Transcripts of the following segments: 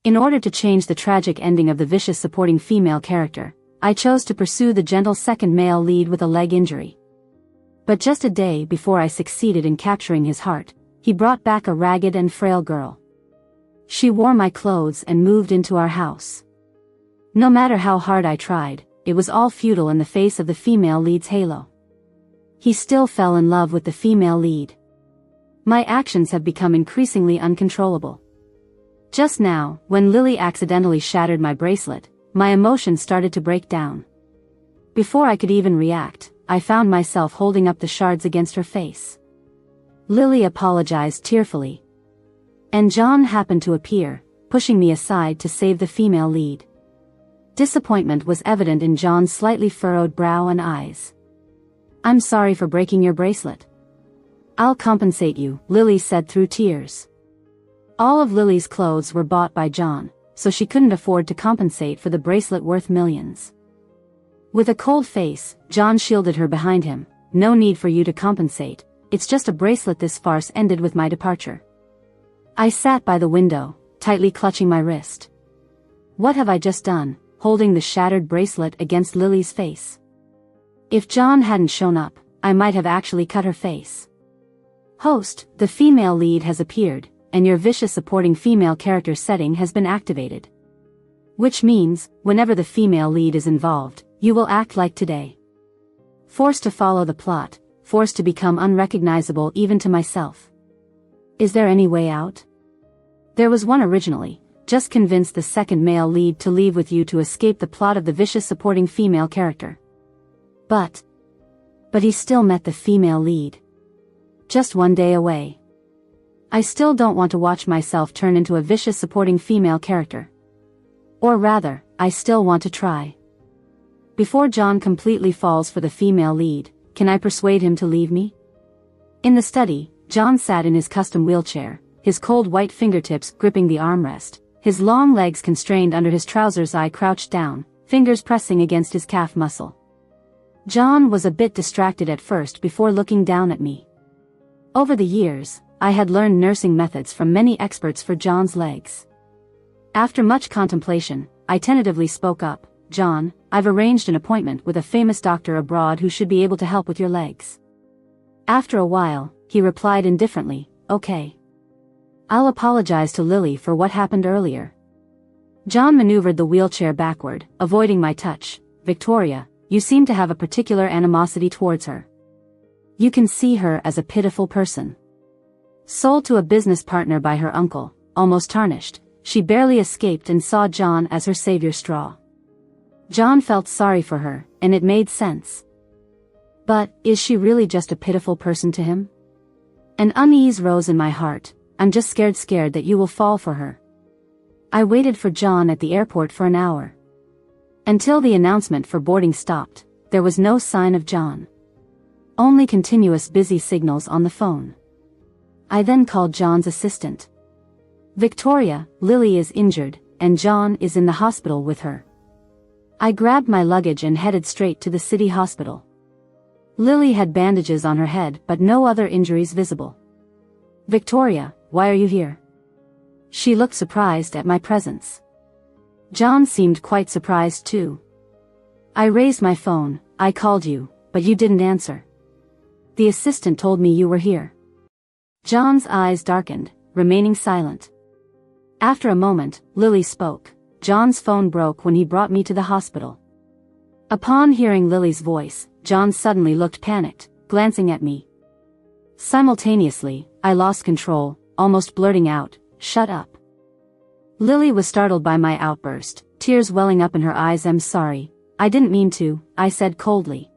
In order to change the tragic ending of the vicious supporting female character, I chose to pursue the gentle second male lead with a leg injury. But just a day before I succeeded in capturing his heart, he brought back a ragged and frail girl. She wore my clothes and moved into our house. No matter how hard I tried, it was all futile in the face of the female lead's halo. He still fell in love with the female lead. My actions have become increasingly uncontrollable. Just now, when Lily accidentally shattered my bracelet, my emotions started to break down. Before I could even react, I found myself holding up the shards against her face. Lily apologized tearfully. And John happened to appear, pushing me aside to save the female lead. Disappointment was evident in John's slightly furrowed brow and eyes. "I'm sorry for breaking your bracelet. I'll compensate you," Lily said through tears. All of Lily's clothes were bought by John, so she couldn't afford to compensate for the bracelet worth millions. With a cold face, John shielded her behind him. "No need for you to compensate, it's just a bracelet." This farce ended with my departure. I sat by the window, tightly clutching my wrist. What have I just done, holding the shattered bracelet against Lily's face? If John hadn't shown up, I might have actually cut her face. "Host, the female lead has appeared, and your vicious supporting female character setting has been activated. Which means, whenever the female lead is involved, you will act like today. Forced to follow the plot, forced to become unrecognizable even to myself. Is there any way out?" There was one originally. Just convince the second male lead to leave with you to escape the plot of the vicious supporting female character. But he still met the female lead. Just one day away. I still don't want to watch myself turn into a vicious supporting female character. Or rather, I still want to try. Before John completely falls for the female lead, can I persuade him to leave me? In the study, John sat in his custom wheelchair, his cold white fingertips gripping the armrest, his long legs constrained under his trousers. I crouched down, fingers pressing against his calf muscle. John was a bit distracted at first before looking down at me. Over the years, I had learned nursing methods from many experts for John's legs. After much contemplation, I tentatively spoke up. "John, I've arranged an appointment with a famous doctor abroad who should be able to help with your legs." After a while, he replied indifferently, "Okay. I'll apologize to Lily for what happened earlier." John maneuvered the wheelchair backward, avoiding my touch. "Victoria, you seem to have a particular animosity towards her. You can see her as a pitiful person. Sold to a business partner by her uncle, almost tarnished, she barely escaped and saw John as her savior straw." John felt sorry for her, and it made sense. But, is she really just a pitiful person to him? An unease rose in my heart. "I'm just scared that you will fall for her." I waited for John at the airport for an hour. Until the announcement for boarding stopped, there was no sign of John. Only continuous busy signals on the phone. I then called John's assistant. "Victoria, Lily is injured, and John is in the hospital with her." I grabbed my luggage and headed straight to the city hospital. Lily had bandages on her head but no other injuries visible. "Victoria, why are you here?" She looked surprised at my presence. John seemed quite surprised too. "I raised my phone, I called you, but you didn't answer. The assistant told me you were here." John's eyes darkened, remaining silent. After a moment, Lily spoke. "John's phone broke when he brought me to the hospital." Upon hearing Lily's voice, John suddenly looked panicked, glancing at me. Simultaneously, I lost control, almost blurting out, "Shut up." Lily was startled by my outburst, tears welling up in her eyes. "I'm sorry, I didn't mean to," I said coldly.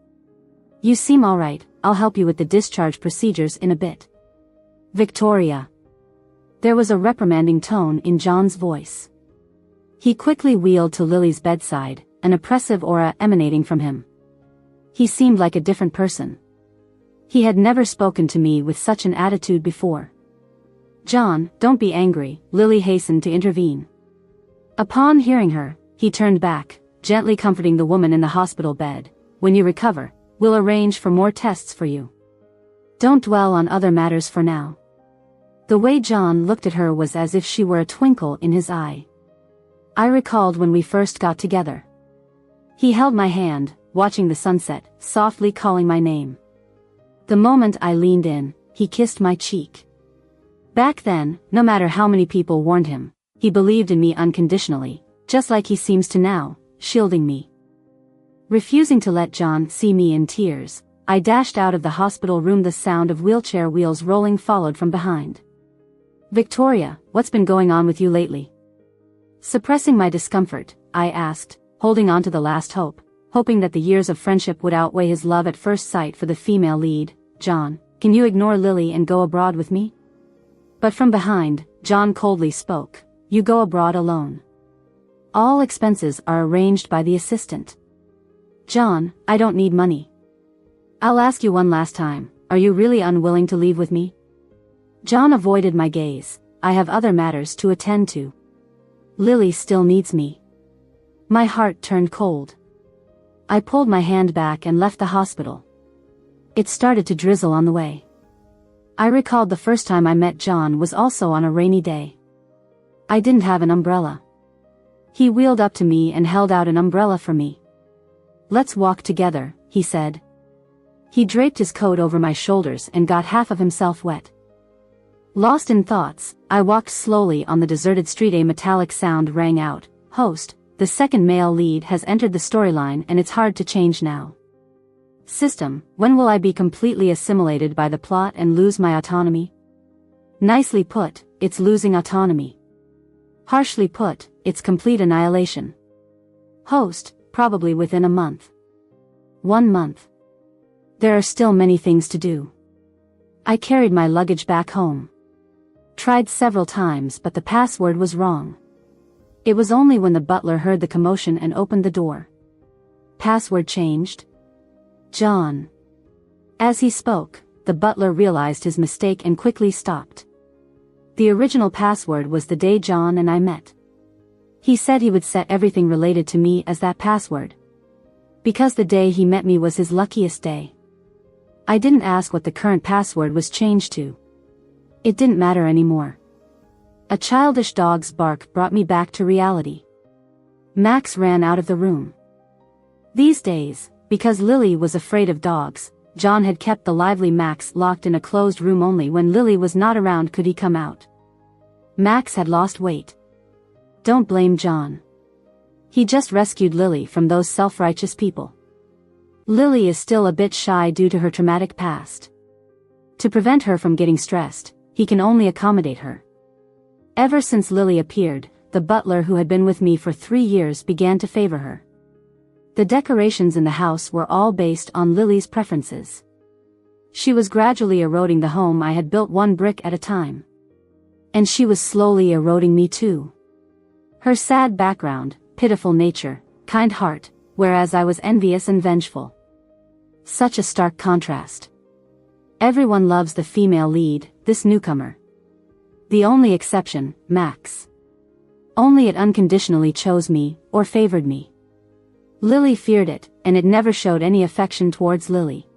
"You seem all right, I'll help you with the discharge procedures in a bit." "Victoria." There was a reprimanding tone in John's voice. He quickly wheeled to Lily's bedside, an oppressive aura emanating from him. He seemed like a different person. He had never spoken to me with such an attitude before. "John, don't be angry," Lily hastened to intervene. Upon hearing her, he turned back, gently comforting the woman in the hospital bed. "When you recover, we'll arrange for more tests for you. Don't dwell on other matters for now." The way John looked at her was as if she were a twinkle in his eye. I recalled when we first got together. He held my hand, watching the sunset, softly calling my name. The moment I leaned in, he kissed my cheek. Back then, no matter how many people warned him, he believed in me unconditionally, just like he seems to now, shielding me. Refusing to let John see me in tears, I dashed out of the hospital room, the sound of wheelchair wheels rolling followed from behind. "Victoria, what's been going on with you lately?" Suppressing my discomfort, I asked, holding on to the last hope, hoping that the years of friendship would outweigh his love at first sight for the female lead. "John, can you ignore Lily and go abroad with me?" But from behind, John coldly spoke, "You go abroad alone. All expenses are arranged by the assistant." "John, I don't need money. I'll ask you one last time, are you really unwilling to leave with me?" John avoided my gaze. "I have other matters to attend to. Lily still needs me." My heart turned cold. I pulled my hand back and left the hospital. It started to drizzle on the way. I recalled the first time I met John was also on a rainy day. I didn't have an umbrella. He wheeled up to me and held out an umbrella for me. "Let's walk together," he said. He draped his coat over my shoulders and got half of himself wet. Lost in thoughts, I walked slowly on the deserted street. A metallic sound rang out. "Host, the second male lead has entered the storyline and it's hard to change now. System, when will I be completely assimilated by the plot and lose my autonomy?" Nicely put, it's losing autonomy. Harshly put, it's complete annihilation. Host, probably within a month. 1 month. There are still many things to do. I carried my luggage back home. Tried several times, but the password was wrong. It was only when the butler heard the commotion and opened the door. "Password changed? John." As he spoke, the butler realized his mistake and quickly stopped. The original password was the day John and I met. He said he would set everything related to me as that password. Because the day he met me was his luckiest day. I didn't ask what the current password was changed to. It didn't matter anymore. A childish dog's bark brought me back to reality. Max ran out of the room. These days, because Lily was afraid of dogs, John had kept the lively Max locked in a closed room. Only when Lily was not around could he come out. Max had lost weight. Don't blame John. He just rescued Lily from those self-righteous people. Lily is still a bit shy due to her traumatic past. To prevent her from getting stressed, he can only accommodate her. Ever since Lily appeared, the butler who had been with me for 3 years began to favor her. The decorations in the house were all based on Lily's preferences. She was gradually eroding the home I had built, 1 brick at a time. And she was slowly eroding me too. Her sad background, pitiful nature, kind heart, whereas I was envious and vengeful. Such a stark contrast. Everyone loves the female lead, this newcomer. The only exception, Max. Only it unconditionally chose me, or favored me. Lily feared it, and it never showed any affection towards Lily.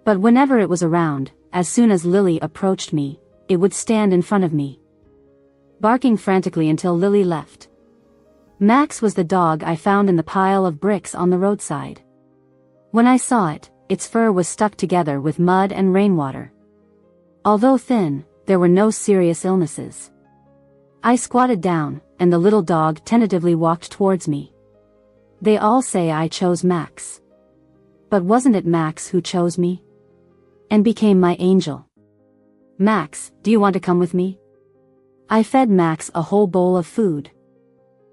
But whenever it was around, as soon as Lily approached me, it would stand in front of me, barking frantically until Lily left. Max was the dog I found in the pile of bricks on the roadside. When I saw it, its fur was stuck together with mud and rainwater. Although thin, there were no serious illnesses. I squatted down, and the little dog tentatively walked towards me. They all say I chose Max. But wasn't it Max who chose me? And became my angel. "Max, do you want to come with me?" I fed Max a whole bowl of food.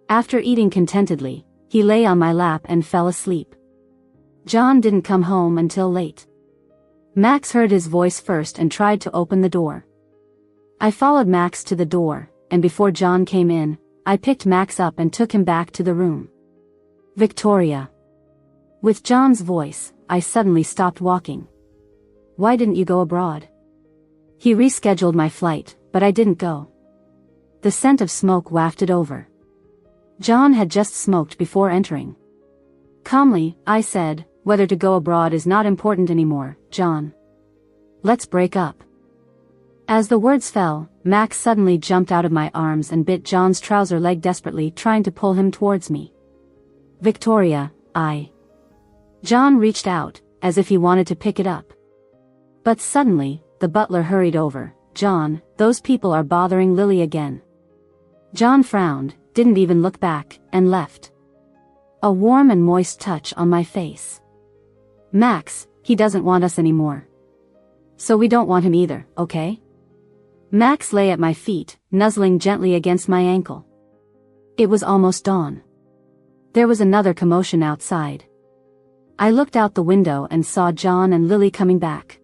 After eating contentedly, he lay on my lap and fell asleep. John didn't come home until late. Max heard his voice first and tried to open the door. I followed Max to the door, and before John came in, I picked Max up and took him back to the room. "Victoria." With John's voice, I suddenly stopped walking. "Why didn't you go abroad?" He rescheduled my flight, but I didn't go. The scent of smoke wafted over. John had just smoked before entering. Calmly, I said, "Whether to go abroad is not important anymore, John. Let's break up." As the words fell, Max suddenly jumped out of my arms and bit John's trouser leg desperately, trying to pull him towards me. Victoria, John reached out, as if he wanted to pick it up. But suddenly, the butler hurried over. John, those people are bothering Lily again. John frowned, didn't even look back, and left. A warm and moist touch on my face. Max, he doesn't want us anymore. So we don't want him either, okay? Max lay at my feet, nuzzling gently against my ankle. It was almost dawn. There was another commotion outside. I looked out the window and saw John and Lily coming back.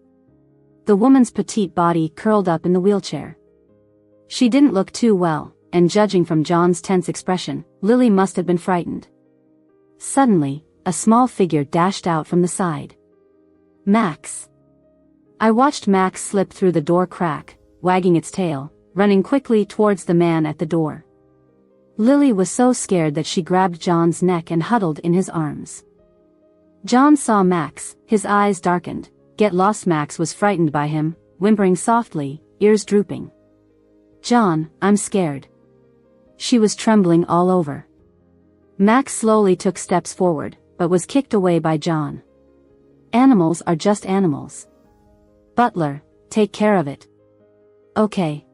The woman's petite body curled up in the wheelchair. She didn't look too well, and judging from John's tense expression, Lily must have been frightened. Suddenly, a small figure dashed out from the side. Max. I watched Max slip through the door crack, wagging its tail, running quickly towards the man at the door. Lily was so scared that she grabbed John's neck and huddled in his arms. John saw Max, his eyes darkened. Get lost. Max was frightened by him, whimpering softly, ears drooping. John, I'm scared. She was trembling all over. Max slowly took steps forward, but was kicked away by John. Animals are just animals. Butler, take care of it. Okay.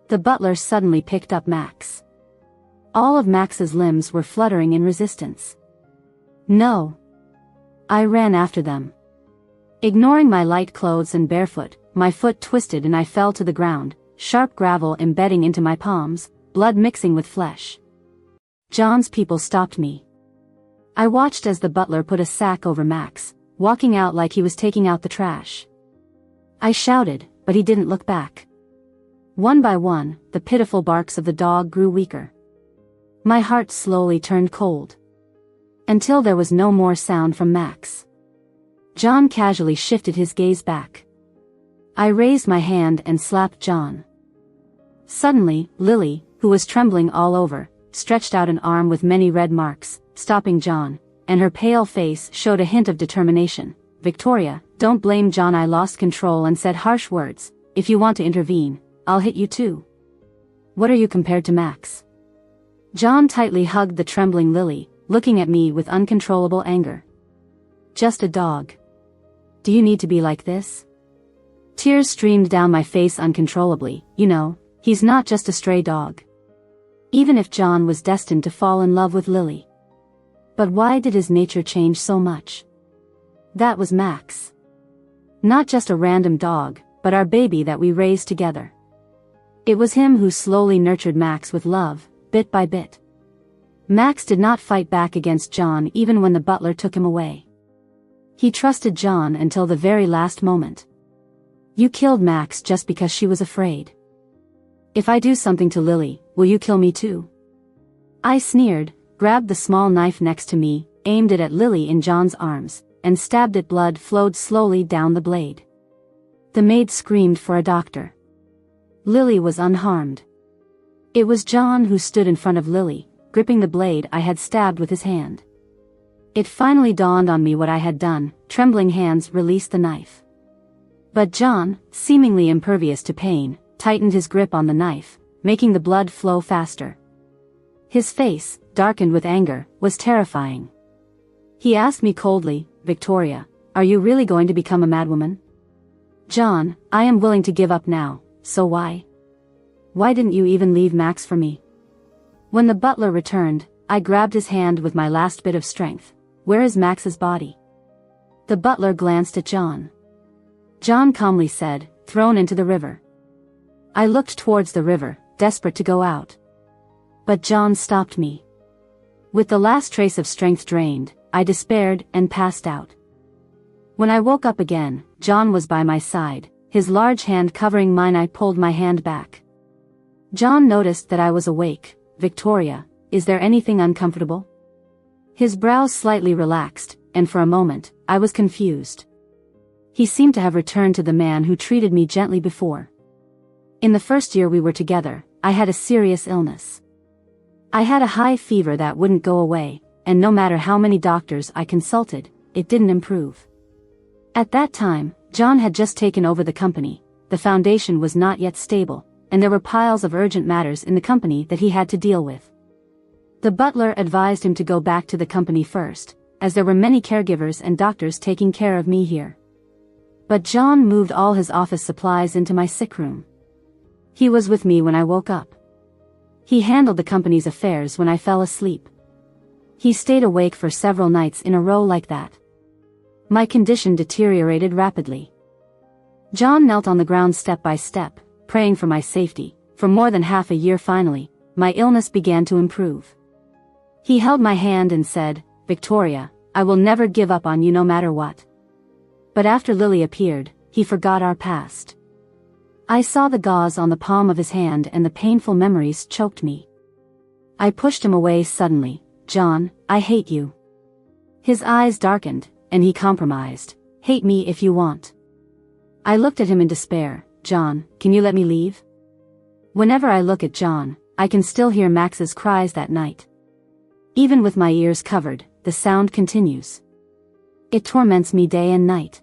The butler suddenly picked up Max. All of Max's limbs were fluttering in resistance. No. I ran after them. Ignoring my light clothes and barefoot, my foot twisted and I fell to the ground, sharp gravel embedding into my palms, blood mixing with flesh. John's people stopped me. I watched as the butler put a sack over Max, walking out like he was taking out the trash. I shouted, but he didn't look back. One by one, the pitiful barks of the dog grew weaker. My heart slowly turned cold. Until there was no more sound from Max. John casually shifted his gaze back. I raised my hand and slapped John. Suddenly, Lily, who was trembling all over, stretched out an arm with many red marks, stopping John, and her pale face showed a hint of determination. Victoria, don't blame John. I lost control and said harsh words. If you want to intervene, I'll hit you too. What are you compared to Max? John tightly hugged the trembling Lily, looking at me with uncontrollable anger. Just a dog. Do you need to be like this? Tears streamed down my face uncontrollably. You know, he's not just a stray dog. Even if John was destined to fall in love with Lily. But why did his nature change so much? That was Max. Not just a random dog, but our baby that we raised together. It was him who slowly nurtured Max with love, bit by bit. Max did not fight back against John even when the butler took him away. He trusted John until the very last moment. You killed Max just because she was afraid. If I do something to Lily, will you kill me too? I sneered, grabbed the small knife next to me, aimed it at Lily in John's arms, and stabbed it. Blood flowed slowly down the blade. The maid screamed for a doctor. Lily was unharmed. It was John who stood in front of Lily, gripping the blade I had stabbed with his hand. It finally dawned on me what I had done. Trembling hands released the knife. But John, seemingly impervious to pain, tightened his grip on the knife, making the blood flow faster. His face, darkened with anger, was terrifying. He asked me coldly, Victoria, are you really going to become a madwoman? John, I am willing to give up now, so why? Why didn't you even leave Max for me? When the butler returned, I grabbed his hand with my last bit of strength. Where is Max's body? The butler glanced at John. John calmly said, thrown into the river. I looked towards the river, desperate to go out. But John stopped me. With the last trace of strength drained, I despaired and passed out. When I woke up again, John was by my side, his large hand covering mine. I pulled my hand back. John noticed that I was awake. Victoria, is there anything uncomfortable? His brows slightly relaxed, and for a moment, I was confused. He seemed to have returned to the man who treated me gently before. In the first year we were together, I had a serious illness. I had a high fever that wouldn't go away, and no matter how many doctors I consulted, it didn't improve. At that time, John had just taken over the company, the foundation was not yet stable, and there were piles of urgent matters in the company that he had to deal with. The butler advised him to go back to the company first, as there were many caregivers and doctors taking care of me here. But John moved all his office supplies into my sick room. He was with me when I woke up. He handled the company's affairs when I fell asleep. He stayed awake for several nights in a row like that. My condition deteriorated rapidly. John knelt on the ground step by step, praying for my safety. For more than half a year finally, my illness began to improve. He held my hand and said, "Victoria, I will never give up on you no matter what." But after Lily appeared, he forgot our past. I saw the gauze on the palm of his hand and the painful memories choked me. I pushed him away suddenly. "John, I hate you." His eyes darkened, and he compromised. "Hate me if you want." I looked at him in despair. "John, can you let me leave?" Whenever I look at John, I can still hear Max's cries that night. Even with my ears covered, the sound continues. It torments me day and night.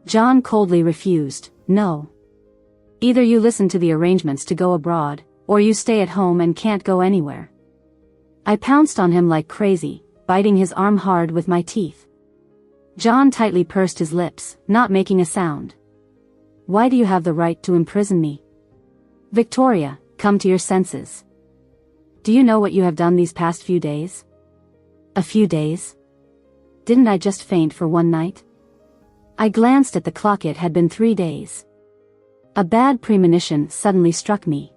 John coldly refused. "No. Either you listen to the arrangements to go abroad, or you stay at home and can't go anywhere." I pounced on him like crazy, biting his arm hard with my teeth. John tightly pursed his lips, not making a sound. "Why do you have the right to imprison me? Victoria, come to your senses. Do you know what you have done these past few days?" "A few days? Didn't I just faint for one night?" I glanced at the clock. It had been 3 days. A bad premonition suddenly struck me.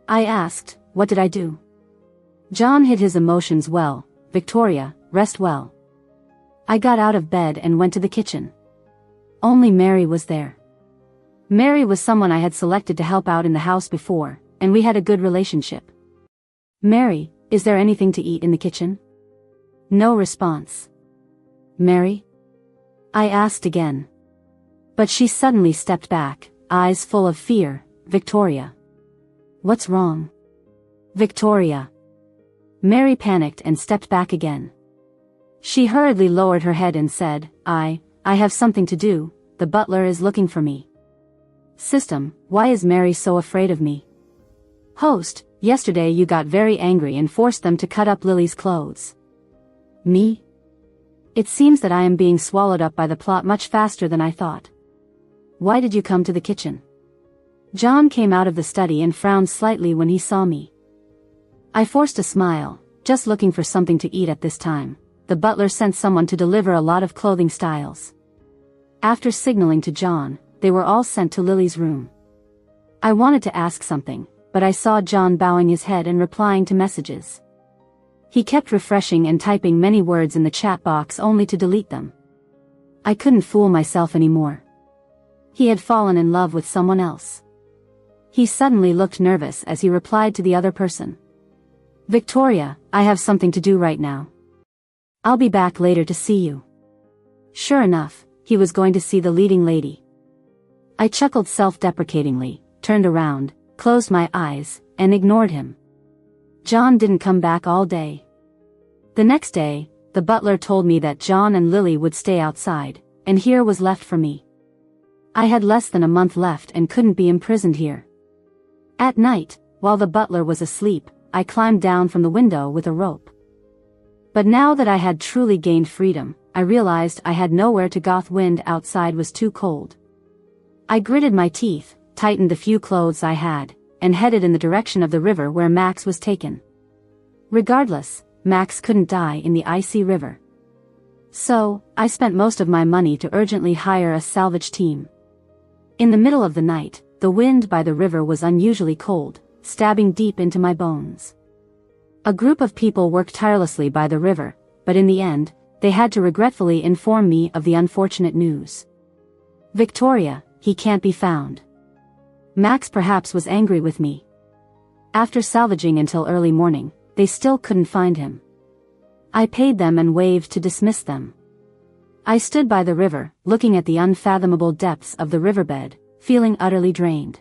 I asked, "What did I do?" John hid his emotions well. "Victoria, rest well." I got out of bed and went to the kitchen. Only Mary was there. Mary was someone I had selected to help out in the house before, and we had a good relationship. "Mary, is there anything to eat in the kitchen?" No response. "Mary?" I asked again. But she suddenly stepped back, eyes full of fear. "Victoria." "What's wrong?" "Victoria." Mary panicked and stepped back again. She hurriedly lowered her head and said, I have something to do, the butler is looking for me." System, why is Mary so afraid of me? Host, yesterday you got very angry and forced them to cut up Lily's clothes. Me? It seems that I am being swallowed up by the plot much faster than I thought. Why did you come to the kitchen? John came out of the study and frowned slightly when he saw me. I forced a smile, just looking for something to eat at this time. The butler sent someone to deliver a lot of clothing styles. After signaling to John, they were all sent to Lily's room. I wanted to ask something, but I saw John bowing his head and replying to messages. He kept refreshing and typing many words in the chat box only to delete them. I couldn't fool myself anymore. He had fallen in love with someone else. He suddenly looked nervous as he replied to the other person. "Victoria, I have something to do right now. I'll be back later to see you." Sure enough, he was going to see the leading lady. I chuckled self-deprecatingly, turned around, closed my eyes, and ignored him. John didn't come back all day. The next day, the butler told me that John and Lily would stay outside, and here was left for me. I had less than a month left and couldn't be imprisoned here. At night, while the butler was asleep, I climbed down from the window with a rope. But now that I had truly gained freedom, I realized I had nowhere to go. The wind outside was too cold. I gritted my teeth, tightened the few clothes I had, and headed in the direction of the river where Max was taken. Regardless, Max couldn't die in the icy river. So, I spent most of my money to urgently hire a salvage team. In the middle of the night, the wind by the river was unusually cold, stabbing deep into my bones. A group of people worked tirelessly by the river, but in the end, they had to regretfully inform me of the unfortunate news. "Victoria, he can't be found." Max perhaps was angry with me. After salvaging until early morning, they still couldn't find him. I paid them and waved to dismiss them. I stood by the river, looking at the unfathomable depths of the riverbed, feeling utterly drained.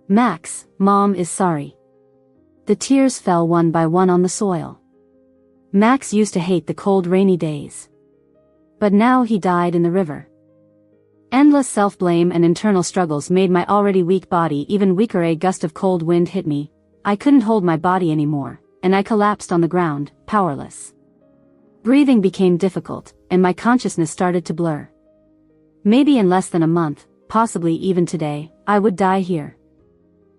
"Max, Mom is sorry." The tears fell one by one on the soil. Max used to hate the cold rainy days. But now he died in the river. Endless self-blame and internal struggles made my already weak body even weaker. A gust of cold wind hit me. I couldn't hold my body anymore, and I collapsed on the ground, powerless. Breathing became difficult, and my consciousness started to blur. Maybe in less than a month, possibly even today, I would die here.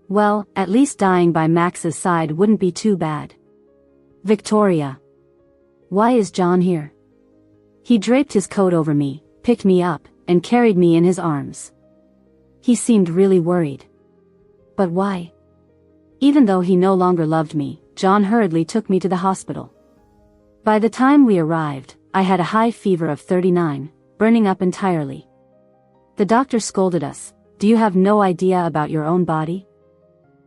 Well, at least dying by Max's side wouldn't be too bad. Victoria. Why is John here? He draped his coat over me, picked me up, and carried me in his arms. He seemed really worried. But why? Even though he no longer loved me, John hurriedly took me to the hospital. By the time we arrived, I had a high fever of 39, burning up entirely. The doctor scolded us. Do you have no idea about your own body?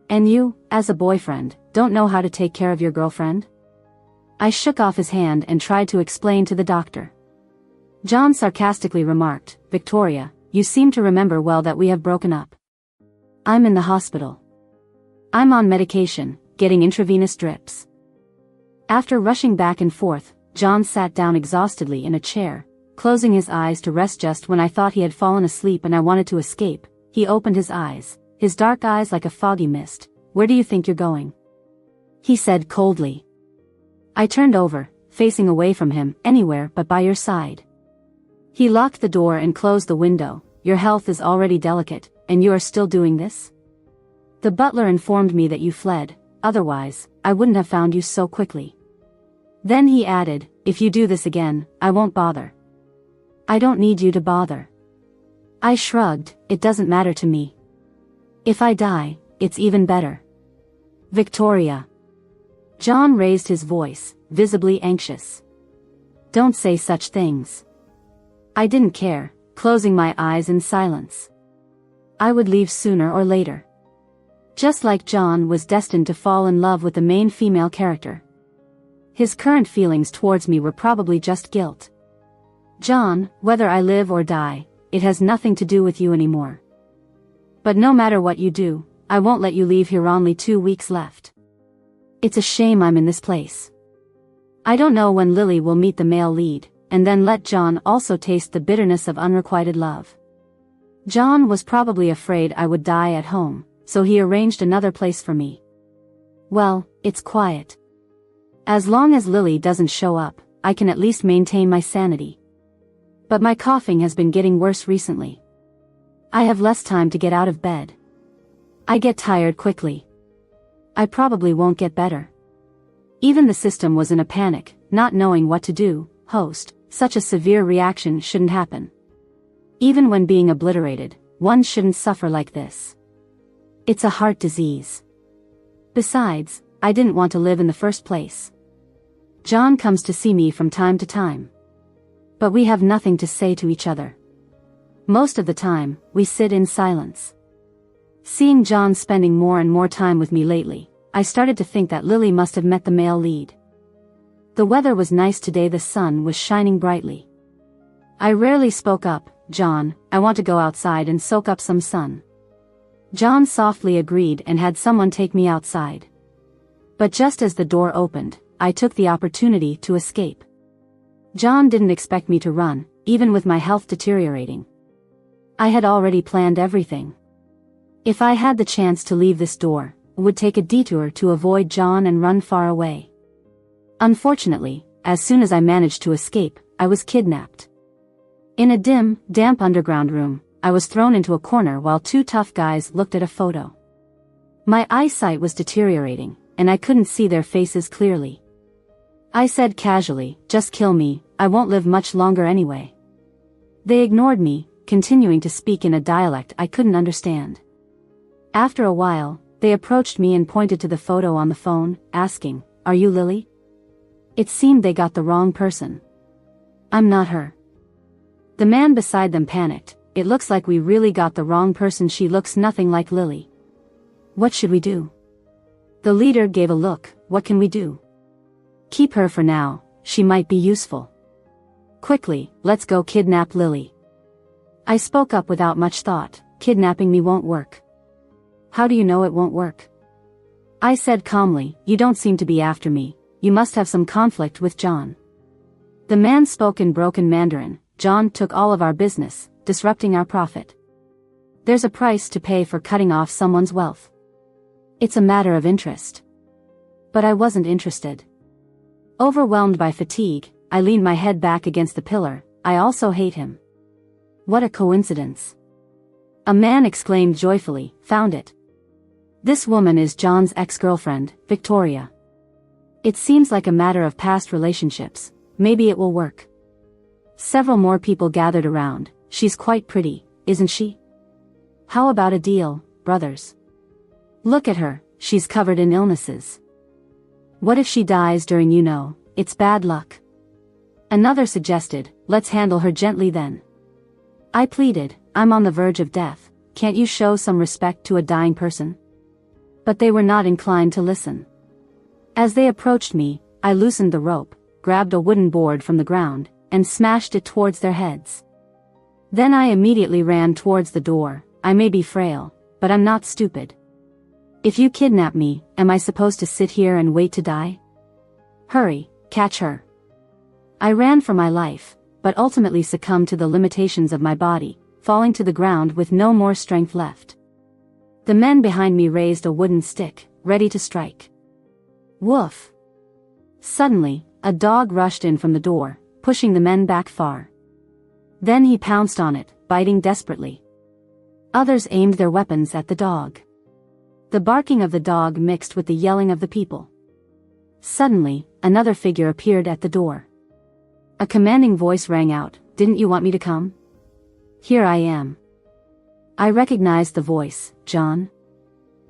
And you, as a boyfriend, don't know how to take care of your girlfriend? I shook off his hand and tried to explain to the doctor. John sarcastically remarked, Victoria, you seem to remember well that we have broken up. I'm in the hospital. I'm on medication, getting intravenous drips. After rushing back and forth, John sat down exhaustedly in a chair, closing his eyes to rest. Just when I thought he had fallen asleep and I wanted to escape, he opened his eyes, his dark eyes like a foggy mist. Where do you think you're going? He said coldly. I turned over, facing away from him. Anywhere but by your side. He locked the door and closed the window. Your health is already delicate, and you are still doing this? The butler informed me that you fled, otherwise, I wouldn't have found you so quickly. Then he added, if you do this again, I won't bother. I don't need you to bother. I shrugged, it doesn't matter to me. If I die, it's even better. Victoria. John raised his voice, visibly anxious. Don't say such things. I didn't care, closing my eyes in silence. I would leave sooner or later. Just like John was destined to fall in love with the main female character. His current feelings towards me were probably just guilt. John, whether I live or die, it has nothing to do with you anymore. But no matter what you do, I won't let you leave here. Only 2 weeks left. It's a shame I'm in this place. I don't know when Lily will meet the male lead, and then let John also taste the bitterness of unrequited love. John was probably afraid I would die at home, so he arranged another place for me. Well, it's quiet. As long as Lily doesn't show up, I can at least maintain my sanity. But my coughing has been getting worse recently. I have less time to get out of bed. I get tired quickly. I probably won't get better. Even the system was in a panic, not knowing what to do. Host, such a severe reaction shouldn't happen. Even when being obliterated, one shouldn't suffer like this. It's a heart disease. Besides, I didn't want to live in the first place. John comes to see me from time to time. But we have nothing to say to each other. Most of the time, we sit in silence. Seeing John spending more and more time with me lately, I started to think that Lily must have met the male lead. The weather was nice today. The sun was shining brightly. I rarely spoke up. John, I want to go outside and soak up some sun. John softly agreed and had someone take me outside. But just as the door opened, I took the opportunity to escape. John didn't expect me to run, even with my health deteriorating. I had already planned everything. If I had the chance to leave this door, I would take a detour to avoid John and run far away. Unfortunately, as soon as I managed to escape, I was kidnapped. In a dim, damp underground room, I was thrown into a corner while 2 tough guys looked at a photo. My eyesight was deteriorating, and I couldn't see their faces clearly. I said casually, just kill me, I won't live much longer anyway. They ignored me, continuing to speak in a dialect I couldn't understand. After a while, they approached me and pointed to the photo on the phone, asking, "Are you Lily?" It seemed they got the wrong person. I'm not her. The man beside them panicked. It looks like we really got the wrong person. She looks nothing like Lily. What should we do? The leader gave a look. What can we do? Keep her for now, she might be useful. Quickly, let's go kidnap Lily. I spoke up without much thought. Kidnapping me won't work. How do you know it won't work? I said calmly, you don't seem to be after me, you must have some conflict with John. The man spoke in broken Mandarin. John took all of our business, disrupting our profit. There's a price to pay for cutting off someone's wealth. It's a matter of interest. But I wasn't interested. Overwhelmed by fatigue, I leaned my head back against the pillar. I also hate him. What a coincidence. A man exclaimed joyfully, found it. This woman is John's ex-girlfriend, Victoria. It seems like a matter of past relationships. Maybe it will work. Several more people gathered around. She's quite pretty, isn't she? How about a deal, brothers? Look at her, she's covered in illnesses. What if she dies during it's bad luck? Another suggested, let's handle her gently then. I pleaded, I'm on the verge of death, can't you show some respect to a dying person? But they were not inclined to listen. As they approached me, I loosened the rope, grabbed a wooden board from the ground, and smashed it towards their heads. Then I immediately ran towards the door. I may be frail, but I'm not stupid. If you kidnap me, am I supposed to sit here and wait to die? Hurry, catch her. I ran for my life, but ultimately succumbed to the limitations of my body, falling to the ground with no more strength left. The men behind me raised a wooden stick, ready to strike. Woof! Suddenly, a dog rushed in from the door, pushing the men back far. Then he pounced on it, biting desperately. Others aimed their weapons at the dog. The barking of the dog mixed with the yelling of the people. Suddenly, another figure appeared at the door. A commanding voice rang out, "Didn't you want me to come? Here I am." I recognized the voice, John.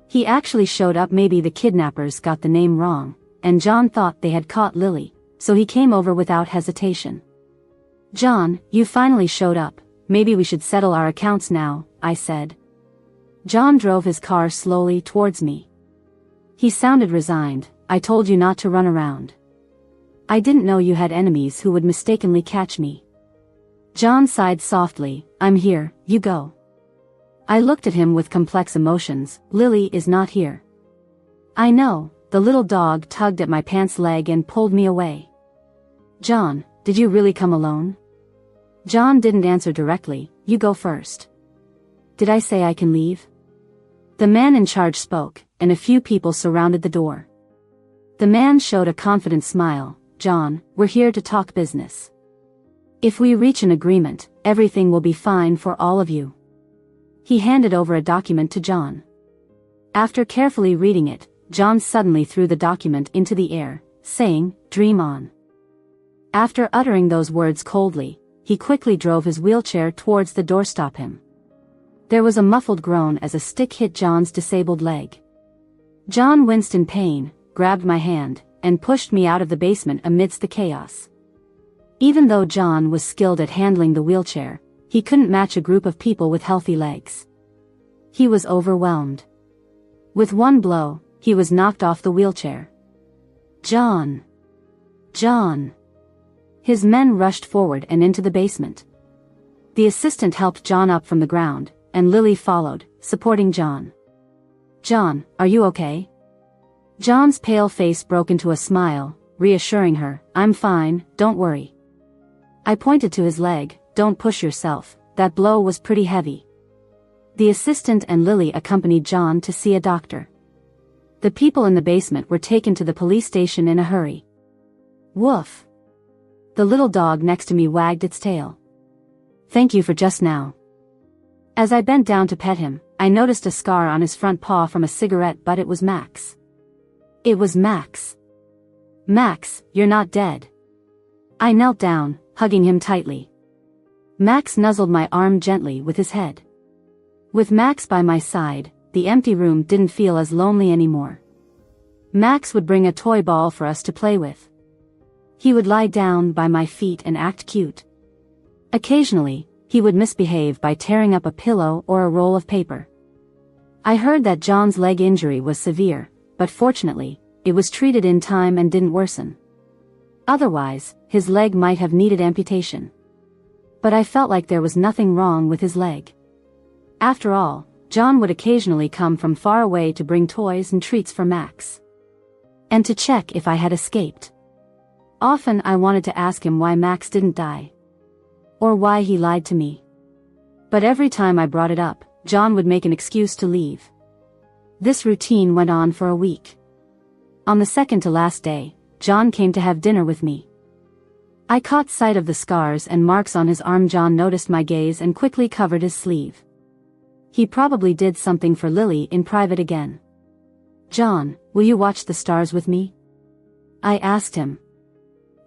He actually showed up. Maybe the kidnappers got the name wrong, and John thought they had caught Lily, so he came over without hesitation. "John, you finally showed up. Maybe we should settle our accounts now," I said. John drove his car slowly towards me. He sounded resigned. "I told you not to run around. I didn't know you had enemies who would mistakenly catch me." John sighed softly. "I'm here, you go." I looked at him with complex emotions. Lily is not here. I know. The little dog tugged at my pants leg and pulled me away. "John, did you really come alone?" John didn't answer directly. "You go first." "Did I say I can leave?" The man in charge spoke, and a few people surrounded the door. The man showed a confident smile. "John, we're here to talk business. If we reach an agreement, everything will be fine for all of you." He handed over a document to John. After carefully reading it, John suddenly threw the document into the air, saying, "Dream on." After uttering those words coldly, he quickly drove his wheelchair towards the door. "Stop him." There was a muffled groan as a stick hit John's disabled leg. John winced in pain, grabbed my hand, and pushed me out of the basement amidst the chaos. Even though John was skilled at handling the wheelchair, he couldn't match a group of people with healthy legs. He was overwhelmed. With one blow, he was knocked off the wheelchair. "John! John!" His men rushed forward and into the basement. The assistant helped John up from the ground, and Lily followed, supporting John. "John, are you okay?" John's pale face broke into a smile, reassuring her, "I'm fine, don't worry." I pointed to his leg. "Don't push yourself, that blow was pretty heavy." The assistant and Lily accompanied John to see a doctor. The people in the basement were taken to the police station in a hurry. Woof! The little dog next to me wagged its tail. "Thank you for just now." As I bent down to pet him, I noticed a scar on his front paw from a cigarette, but it was Max. It was Max. "Max, you're not dead." I knelt down, hugging him tightly. Max nuzzled my arm gently with his head. With Max by my side, the empty room didn't feel as lonely anymore. Max would bring a toy ball for us to play with. He would lie down by my feet and act cute. Occasionally, he would misbehave by tearing up a pillow or a roll of paper. I heard that John's leg injury was severe, but fortunately, it was treated in time and didn't worsen. Otherwise, his leg might have needed amputation. But I felt like there was nothing wrong with his leg. After all, John would occasionally come from far away to bring toys and treats for Max. And to check if I had escaped. Often I wanted to ask him why Max didn't die. Or why he lied to me. But every time I brought it up, John would make an excuse to leave. This routine went on for a week. On the second to last day, John came to have dinner with me. I caught sight of the scars and marks on his arm. John noticed my gaze and quickly covered his sleeve. He probably did something for Lily in private again. "John, will you watch the stars with me?" I asked him.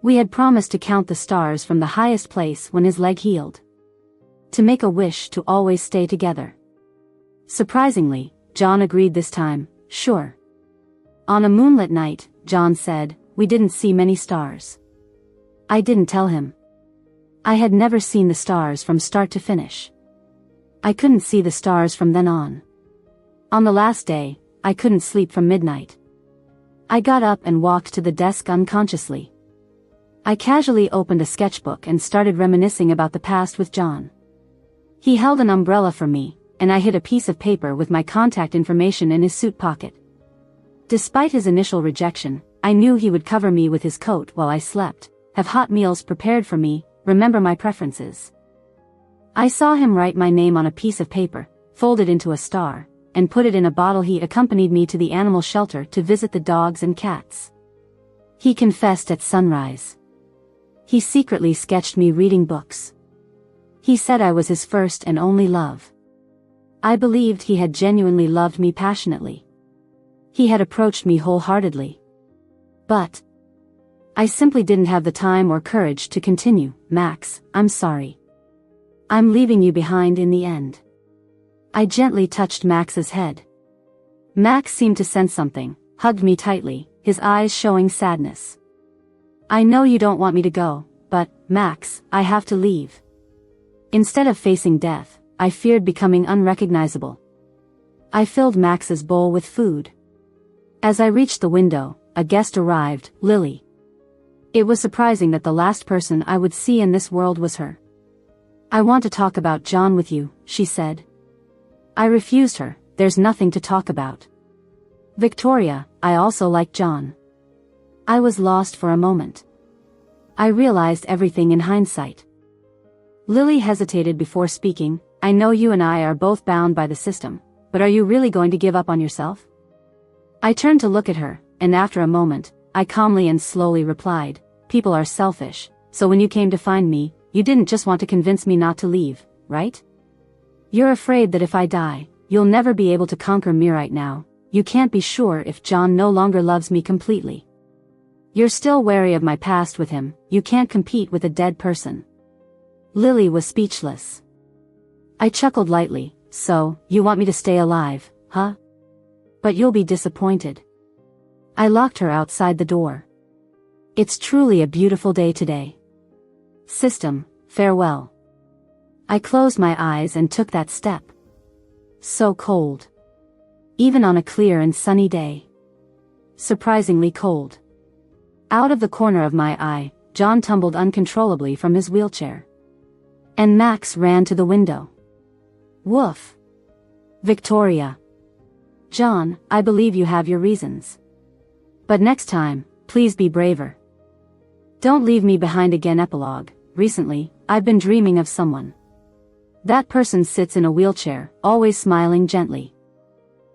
We had promised to count the stars from the highest place when his leg healed. To make a wish to always stay together. Surprisingly, John agreed this time. "Sure." On a moonlit night, John said, "We didn't see many stars." I didn't tell him. I had never seen the stars from start to finish. I couldn't see the stars from then on. On the last day, I couldn't sleep from midnight. I got up and walked to the desk unconsciously. I casually opened a sketchbook and started reminiscing about the past with John. He held an umbrella for me, and I hid a piece of paper with my contact information in his suit pocket. Despite his initial rejection, I knew he would cover me with his coat while I slept, have hot meals prepared for me, remember my preferences. I saw him write my name on a piece of paper, fold it into a star, and put it in a bottle. He accompanied me to the animal shelter to visit the dogs and cats. He confessed at sunrise. He secretly sketched me reading books. He said I was his first and only love. I believed he had genuinely loved me passionately. He had approached me wholeheartedly. But I simply didn't have the time or courage to continue. "Max, I'm sorry. I'm leaving you behind in the end." I gently touched Max's head. Max seemed to sense something, hugged me tightly, his eyes showing sadness. "I know you don't want me to go, but, Max, I have to leave." Instead of facing death, I feared becoming unrecognizable. I filled Max's bowl with food. As I reached the window, a guest arrived, Lily. It was surprising that the last person I would see in this world was her. "I want to talk about John with you," she said. I refused her. "There's nothing to talk about. Victoria, I also like John." I was lost for a moment. I realized everything in hindsight. Lily hesitated before speaking. "I know you and I are both bound by the system, but are you really going to give up on yourself?" I turned to look at her, and after a moment, I calmly and slowly replied, "People are selfish, so when you came to find me, you didn't just want to convince me not to leave, right? You're afraid that if I die, you'll never be able to conquer me right now. You can't be sure if John no longer loves me completely. You're still wary of my past with him. You can't compete with a dead person." Lily was speechless. I chuckled lightly. "So, you want me to stay alive, huh? But you'll be disappointed." I locked her outside the door. "It's truly a beautiful day today. System, farewell." I closed my eyes and took that step. So cold. Even on a clear and sunny day. Surprisingly cold. Out of the corner of my eye, John tumbled uncontrollably from his wheelchair. And Max ran to the window. "Woof. Victoria. John, I believe you have your reasons. But next time, please be braver. Don't leave me behind again." Epilogue. Recently, I've been dreaming of someone. That person sits in a wheelchair, always smiling gently.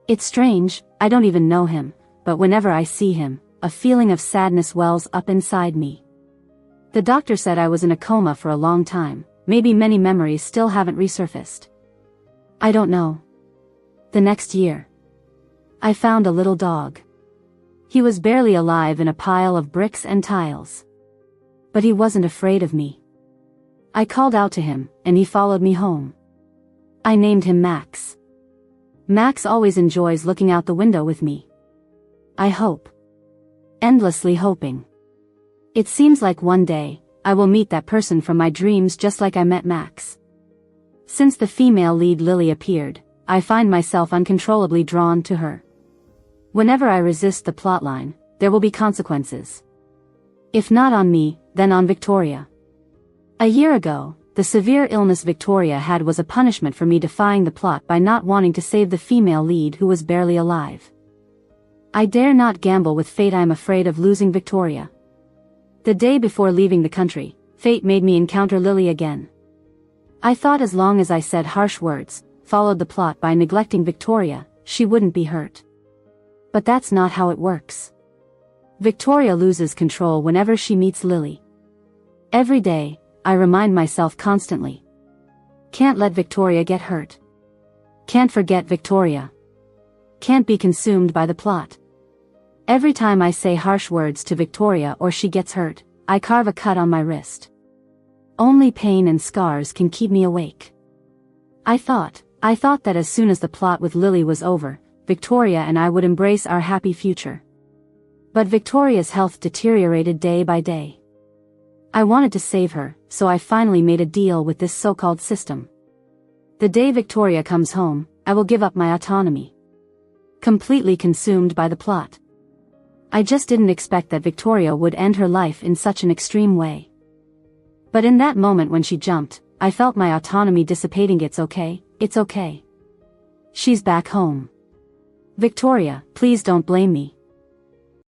It's strange, I don't even know him, but whenever I see him, a feeling of sadness wells up inside me. The doctor said I was in a coma for a long time. Maybe many memories still haven't resurfaced. I don't know. The next year, I found a little dog. He was barely alive in a pile of bricks and tiles. But he wasn't afraid of me. I called out to him, and he followed me home. I named him Max. Max always enjoys looking out the window with me. I hope. Endlessly hoping. It seems like one day, I will meet that person from my dreams just like I met Max. Since the female lead Lily appeared, I find myself uncontrollably drawn to her. Whenever I resist the plotline, there will be consequences. If not on me, then on Victoria. A year ago, the severe illness Victoria had was a punishment for me defying the plot by not wanting to save the female lead who was barely alive. I dare not gamble with fate. I'm afraid of losing Victoria. The day before leaving the country, fate made me encounter Lily again. I thought as long as I said harsh words, followed the plot by neglecting Victoria, she wouldn't be hurt. But that's not how it works. Victoria loses control whenever she meets Lily. Every day, I remind myself constantly. Can't let Victoria get hurt. Can't forget Victoria. Can't be consumed by the plot. Every time I say harsh words to Victoria or she gets hurt, I carve a cut on my wrist. Only pain and scars can keep me awake. I thought that as soon as the plot with Lily was over, Victoria and I would embrace our happy future. But Victoria's health deteriorated day by day. I wanted to save her, so I finally made a deal with this so-called system. The day Victoria comes home, I will give up my autonomy. Completely consumed by the plot. I just didn't expect that Victoria would end her life in such an extreme way. But in that moment when she jumped, I felt my autonomy dissipating. It's okay, it's okay. She's back home. Victoria, please don't blame me.